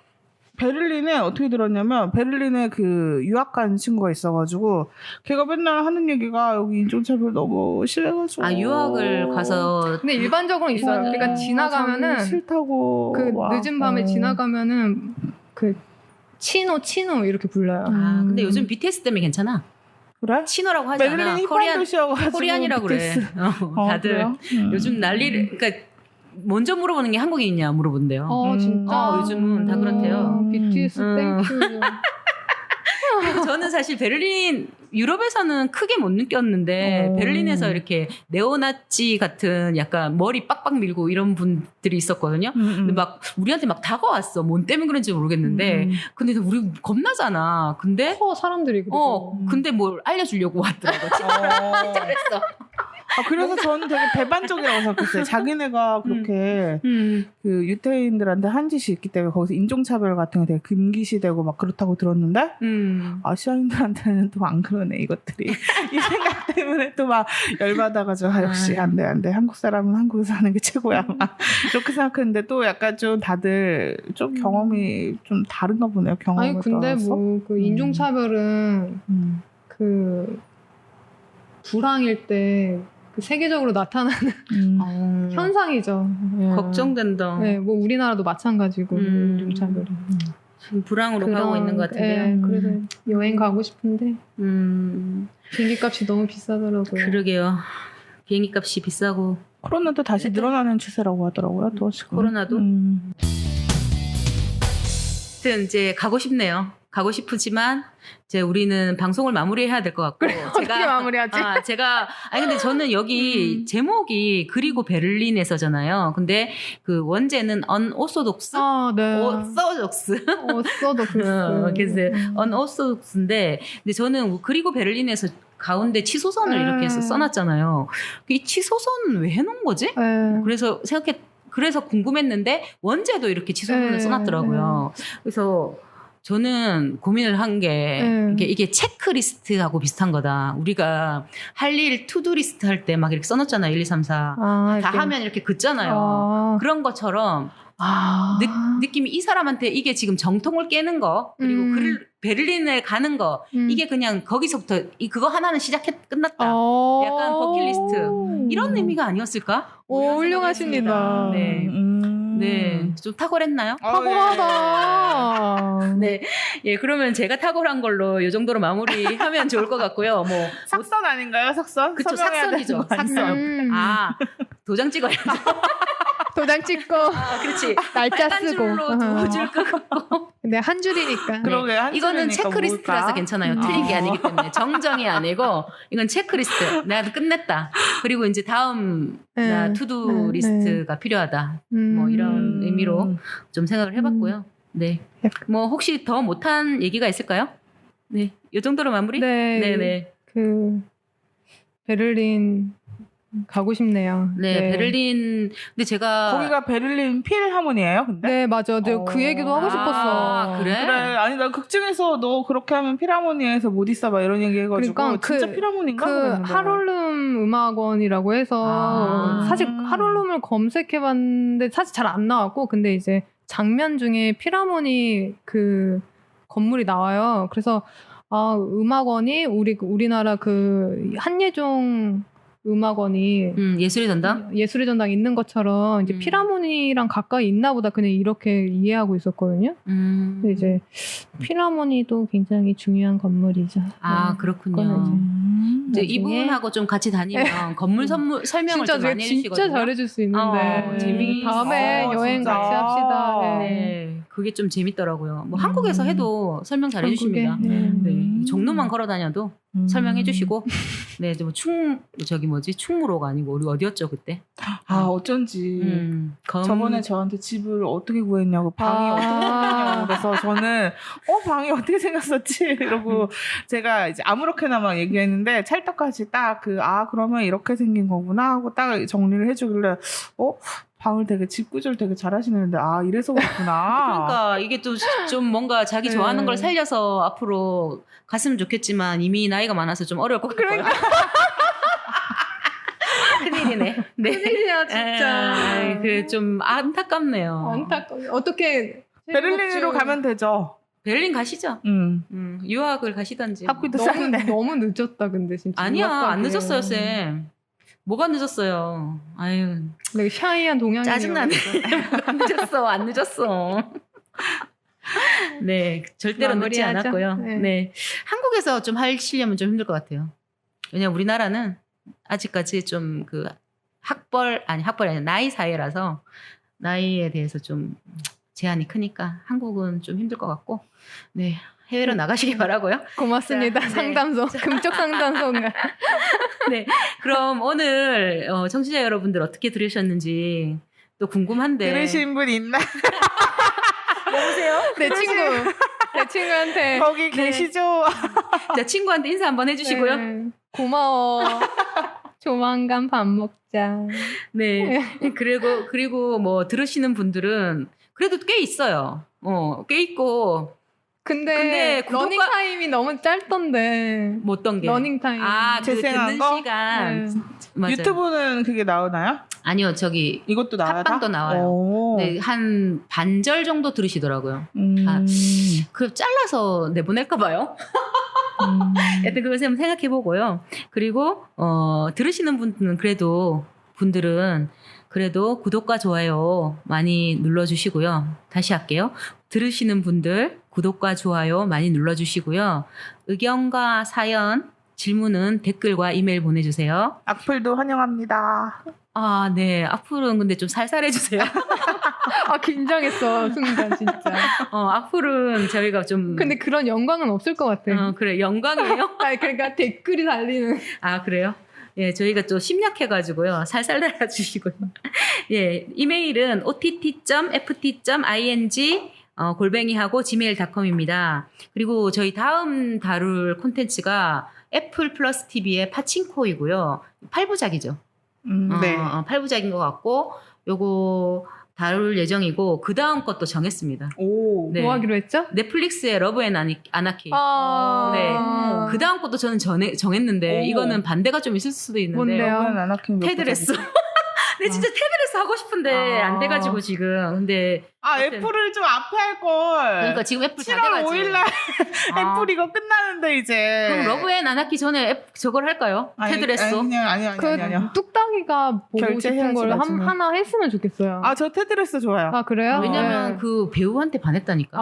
베를린에 어떻게 들었냐면 베를린에 그 유학 간 친구가 있어가지고 걔가 맨날 하는 얘기가 여기 인종차별 너무 심해가지고 아 유학을 가서 근데 일반적으로 있어요. 그러니까 지나가면은 자기 싫다고 그 와. 늦은 밤에 지나가면은 그 치노 이렇게 불러요. 아 근데 요즘 BTS 때문에 괜찮아. 그래? 치노라고 하지 베를린 않아. 힙한 도시여가지고 코리안이라고 그래. BTS. 다들 그래요? 요즘 난리를 그러니까 먼저 물어보는 게 한국인이냐 물어본대요. 진짜. 요즘은 다 그렇대요. BTS 땡큐. 그리고 저는 사실 베를린 유럽에서는 크게 못 느꼈는데 베를린에서 이렇게 네오나치 같은 약간 머리 빡빡 밀고 이런 분들이 있었거든요. 근데 막 우리한테 막 다가왔어. 뭔 때문에 그런지 모르겠는데 근데 우리 겁나잖아. 근데 사람들이 그리고. 근데 뭘 알려주려고 왔더라고. 진짜 잘했어. 그래서 저는 되게 배반적이라고 생각했어요. 자기네가 그렇게 그 유태인들한테 한 짓이 있기 때문에 거기서 인종차별 같은 게 되게 금기시되고 막 그렇다고 들었는데 아시아인들한테는 또 안 그러네 이것들이. 이 생각 때문에 또 막 열받아가지고 역시 안 돼. 한국 사람은 한국에서 하는 게 최고야. 막 이렇게 생각했는데 또 약간 좀 다들 좀 경험이 좀 다른가 보네요. 경험을 아니 근데 떠나서. 뭐 그 인종차별은 그 불황일 때 그 세계적으로 나타나는 현상이죠. 걱정된다. 네, 뭐 우리나라도 마찬가지고 인종차별이. 지금 불황으로 가고 있는 것 같은데요. 네, 그래서 여행 가고 싶은데 비행기값이 너무 비싸더라고요. 그러게요. 비행기값이 비싸고 코로나도 다시 늘어나는 추세라고 하더라고요. 또 지금. 코로나도? 하여튼 이제 가고 싶네요. 가고 싶지만 이제 우리는 방송을 마무리해야 될 것 같고 어떻게 마무리하지? 아니 근데 저는 여기 제목이 그리고 베를린에서잖아요. 근데 그 원제는 unorthodox, 네. orthodox. orthodox. 그래서 unorthodox인데 근데 저는 그리고 베를린에서 가운데 치소선을 이렇게 해서 써놨잖아요. 이 치소선은 왜 해놓은 거지? 그래서 궁금했는데 원제도 이렇게 치소선을 써놨더라고요. 그래서 저는 고민을 한 게 이게 체크리스트하고 비슷한 거다. 우리가 할 일 투두리스트 할 때 막 이렇게 써놓잖아요. 1, 2, 3, 4. 다 하면 이렇게 긋잖아요. 그런 것처럼 느낌이 이 사람한테 이게 지금 정통을 깨는 거 그리고 베를린에 가는 거 이게 그냥 거기서부터 그거 하나는 끝났다. 약간 버킷리스트 이런 의미가 아니었을까? 훌륭하십니다. 네. 네, 좀 탁월했나요? 탁월하다. 네, 예, 그러면 제가 탁월한 걸로 이 정도로 마무리하면 좋을 것 같고요. 뭐 삭선 아닌가요? 삭선? 그쵸, 서명해야 삭선이죠. 되는 거 아니에요? 삭선. 도장 찍어야죠. 도장 찍고 그렇지. 날짜 빨간 쓰고. 줄로 두 줄 끄고. 근데 한 줄이니까. 그러게, 한 이거는 줄이니까 체크리스트라서 뭘까? 괜찮아요. 틀린 게 아니기 때문에 정정이 아니고 이건 체크리스트. 내가 끝냈다. 그리고 이제 다음 투두 리스트가 필요하다. 뭐 이런 의미로 좀 생각을 해봤고요. 네. 뭐 혹시 더 못한 얘기가 있을까요? 네. 이 정도로 마무리? 네. 그 베를린 가고 싶네요. 네, 베를린. 근데 제가 거기가 베를린 필하모니예요, 근데? 네, 맞아. 내가 그 얘기도 하고 싶었어. 그래? 아니 나 극중에서 너 그렇게 하면 필하모니에서 못 있어 봐 이런 얘기 해가지고 그러니까 진짜 필하모니인가? 그랬는데. 하롤룸 음악원이라고 해서 사실 하롤룸을 검색해봤는데 사실 잘 안 나왔고 근데 이제 장면 중에 필하모니 그 건물이 나와요. 그래서 음악원이 우리나라 그 한예종 음악원이 예술의 전당? 예술의 전당 있는 것처럼 이제 필하모니랑 가까이 있나 보다 그냥 이렇게 이해하고 있었거든요. 근데 이제 필하모니도 굉장히 중요한 건물이죠. 아, 네. 그렇군요. 이제 나중에- 이분하고 좀 같이 다니면 건물 설명을 진짜 좀 많이 진짜 해주시거든요. 잘해줄 수 있는데 재밌어. 다음에 여행 진짜. 같이 합시다. 네. 네, 그게 좀 재밌더라고요. 뭐 한국에서 해도 설명 잘 해주십니다. 한국에, 네, 종로만 걸어 다녀도 설명해 주시고, 네, 뭐 충무로가 아니고 우리 어디였죠 그때? 아 어쩐지 저번에 저한테 집을 어떻게 구했냐고 방이 어떻게 생겼냐고 그래서 저는 방이 어떻게 생겼었지 이러고 제가 이제 아무렇게나 막 얘기했는데 찰떡같이 딱 그러면 이렇게 생긴 거구나 하고 딱 정리를 해주길래 방을 되게 집 구조를 되게 잘하시는데 이래서 그렇구나. 그러니까 이게 또 좀 뭔가 자기 네. 좋아하는 걸 살려서 앞으로 갔으면 좋겠지만 이미 나이가 많아서 좀 어려울 것 같고요. 그러니까. 큰일이네. 네. 큰일이야 진짜. 좀 안타깝네요. 안타까워. 어떻게 베를린으로 가면 되죠. 베를린 가시죠. 유학을 가시던지. 학비도 너무 싼데. 너무 늦었다 근데 진짜. 아니야, 유학 안 가기에. 늦었어요, 쌤. 뭐가 늦었어요? 아유, 내가 샤이한 동양인. 짜증나네. 뭐가 늦었어, 안 늦었어. 네, 절대로 늦지 마무리하죠. 않았고요. 네. 네. 한국에서 좀 하시려면 좀 힘들 것 같아요. 왜냐면 우리나라는 아직까지 좀 학벌이 아니라 나이 사회라서 나이에 대해서 좀 제한이 크니까 한국은 좀 힘들 것 같고, 네. 해외로 나가시기 바라고요. 고맙습니다. 자, 네. 상담소. 금쪽 상담소인가. 네. 그럼 오늘 청취자 여러분들 어떻게 들으셨는지 또 궁금한데. 들으신 분 있나? 여보세요? 내 친구한테. 거기 계시죠? 자, 친구한테 인사 한번 해주시고요. 네. 고마워. 조만간 밥 먹자. 네. 그리고 뭐 들으시는 분들은 그래도 꽤 있어요. 꽤 있고. 근데 구독과- 러닝 타임이 너무 짧던데. 뭐 어떤 게? 러닝 타임. 재생한 듣는 거? 시간. 네. 맞아요. 유튜브는 그게 나오나요? 아니요, 이것도 나와요? 팟빵도 다? 나와요. 오. 네, 한 반절 정도 들으시더라고요. 잘라서 내보낼까 봐요. 여튼 그걸 한번 생각해 보고요. 그리고 들으시는 분들은 그래도 구독과 좋아요 많이 눌러주시고요. 다시 할게요. 들으시는 분들 구독과 좋아요 많이 눌러주시고요. 의견과 사연, 질문은 댓글과 이메일 보내주세요. 악플도 환영합니다. 아, 네. 앞으로는 근데 좀 살살 해주세요. 긴장했어, 순간, 진짜. 앞으로는 저희가 좀. 근데 그런 영광은 없을 것 같아. 그래. 영광이에요? 그러니까 댓글이 달리는. 아, 그래요? 예, 저희가 또 심약해가지고요. 살살 달아주시고요. 예, 이메일은 ott.ft.ing @ gmail.com입니다. 그리고 저희 다음 다룰 콘텐츠가 애플 플러스 TV의 파친코이고요. 8부작이죠. 네. 8부작인 것 같고, 요거 다룰 예정이고, 그 다음 것도 정했습니다. 오. 네. 뭐 하기로 했죠? 넷플릭스의 러브 앤 아나키. 네. 그 다음 것도 저는 정했는데, 오. 이거는 반대가 좀 있을 수도 있는데. 뭔데요? 그러면 안 할게요. 테드레스. 근데 진짜 테드레스 하고 싶은데 안 돼가지고 지금. 근데 애플을 좀 앞에 할 걸. 그러니까 지금 애플 다 7월 돼가지고. 5일날 애플 이거 끝나는데 이제. 그럼 러브앤 안 하기 전에 저걸 할까요? 테드레스. 아니요. 뚝딱이가 보고 싶은 결제해야지, 걸 나중에. 하나 했으면 좋겠어요. 저 테드레스 좋아요. 그래요? 왜냐면 네. 그 배우한테 반했다니까.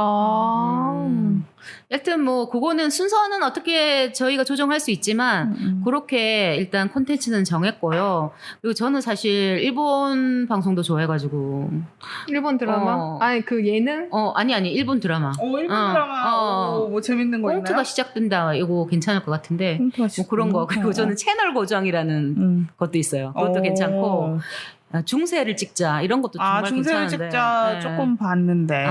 여튼 뭐 그거는 순서는 어떻게 저희가 조정할 수 있지만 그렇게 일단 콘텐츠는 정했고요. 그리고 저는 사실 일본 방송도 좋아해가지고. 일본 드라마? 아니 그 예능? 아니 일본 드라마. 일본 드라마. 뭐 재밌는 거 꽁트가 있나요? 시작된다. 이거 괜찮을 것 같은데. 꽁트가 뭐 그런 거. 그리고 저는 채널 고정이라는 것도 있어요. 그것도 괜찮고. 중세를 찍자. 이런 것도 정말 중세를 괜찮은데. 찍자 네. 조금 봤는데.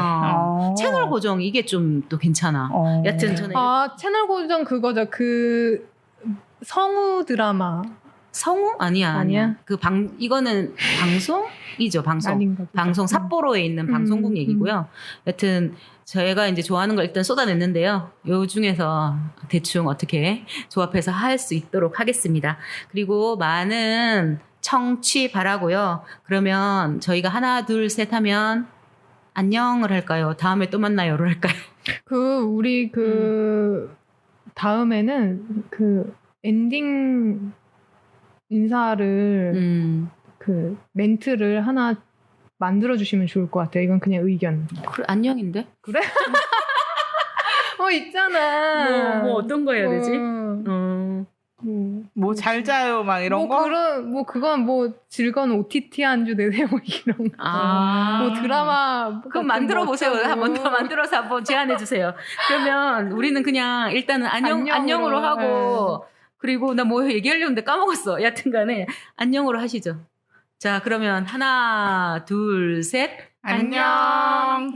채널 고정 이게 좀 또 괜찮아. 여튼 저는 채널 고정 그거죠. 그 성우 드라마. 성우? 아니야. 이거는 방송이죠. 방송. 아닌가 보다. 방송 삿포로에 있는 방송국 얘기고요. 여튼 저희가 이제 좋아하는 걸 일단 쏟아냈는데요. 요 중에서 대충 어떻게 조합해서 할 수 있도록 하겠습니다. 그리고 많은 청취 바라고요. 그러면 저희가 하나, 둘, 셋 하면 안녕을 할까요? 다음에 또 만나요를 할까요? 우리 다음에는 엔딩 인사를 그 멘트를 하나 만들어 주시면 좋을 것 같아요. 이건 그냥 의견. 그래, 안녕인데? 그래? 있잖아. 뭐 어떤 거 해야 되지? 뭐 잘 자요 막 이런 거. 그건 뭐 즐거운 OTT 한 주 내세요 뭐 이런 거. 뭐 드라마. 그럼 만들어 보세요. 한번 더 만들어서 한번 제안해 주세요. 그러면 우리는 그냥 일단은 안녕으로 하고 그리고 나 뭐 얘기하려는데 까먹었어. 여튼간에 안녕으로 하시죠. 자, 그러면 하나, 둘, 셋. 안녕.